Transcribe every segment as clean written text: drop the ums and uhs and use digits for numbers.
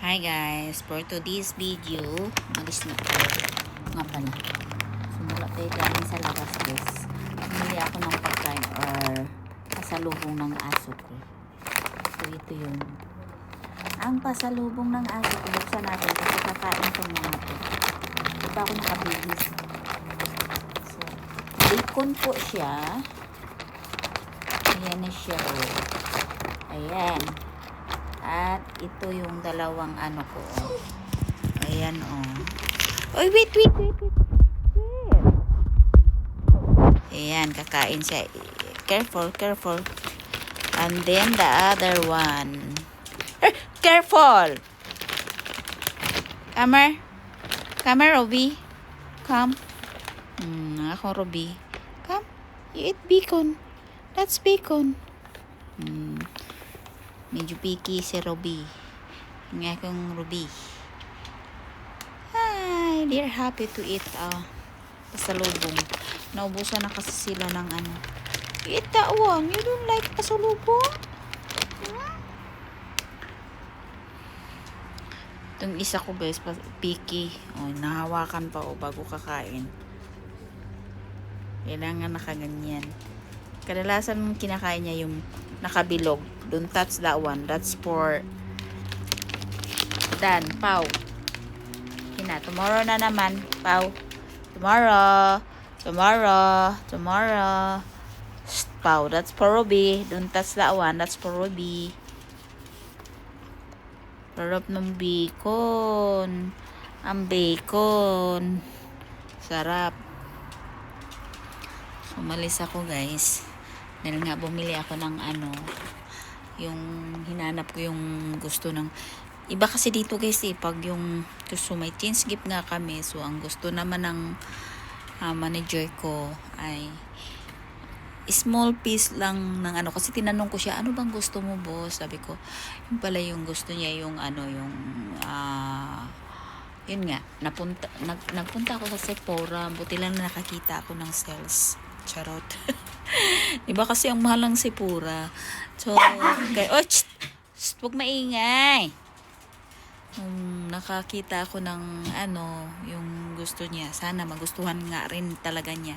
Hi guys, for today's video, malis na po nga pala. Sumula tayo galing sa labas guys. Bumili ako ng pagkain or pasalubong ng aso ko. So ito yun. Ang pasalubong ng aso ko, buksan natin kasi kakain itong mga to. Ito pa ako nakabihis. So, bacon po siya. Ayan na siya. Ayan. At ito yung dalawang ano ko. Ayan Oy, wait. Ayan, kakain siya. Careful. And then the other one. Careful! Come here, Robbie. Come. Ako, Robbie. Come. You eat bacon. That's bacon. Medyo picky si Robbie. Yung akong Robbie. Hi, they're happy to eat pasalubong. Naubusan na kasi sila ng ano. Eat that one. You don't like pasalubong? Itong isa ko guys, picky. Nahawakan pa bago kakain. Kailangan nakaganyan. Kadalasan kinakain niya yung nakabilog. Don't touch that one. That's for Dan. Pau. Tomorrow na naman. Pau. Tomorrow. Shh, Pau. That's for Ruby. Don't touch that one. That's for Ruby. Sarap ng bacon. Ang bacon. Sarap. Umalis ako guys. Dahil nga bumili ako ng yung hinanap ko yung gusto ng iba kasi dito guys pag yung gusto may change gift nga kami, so ang gusto naman ng manager ko ay small piece lang ng kasi tinanong ko siya, ano bang gusto mo boss? Sabi ko, yung pala yung gusto niya yung yun nga, nagpunta ako sa Sephora, buti lang na nakakita ako ng sales. Charot. Diba kasi ang mahal ng Sephora. So, huwag maingay. Nakakita ako ng yung gusto niya. Sana magustuhan nga rin talaga niya.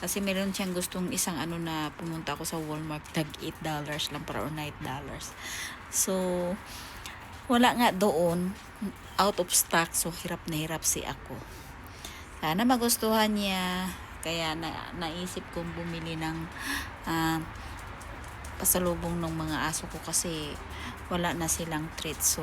Kasi meron siyang gustong isang na pumunta ako sa Walmart, tag $8 lang para or $9. So, wala nga doon. Out of stock. So, hirap na hirap si ako. Sana magustuhan niya. Kaya naisip kong bumili ng pasalubong ng mga aso ko kasi wala na silang treat. So,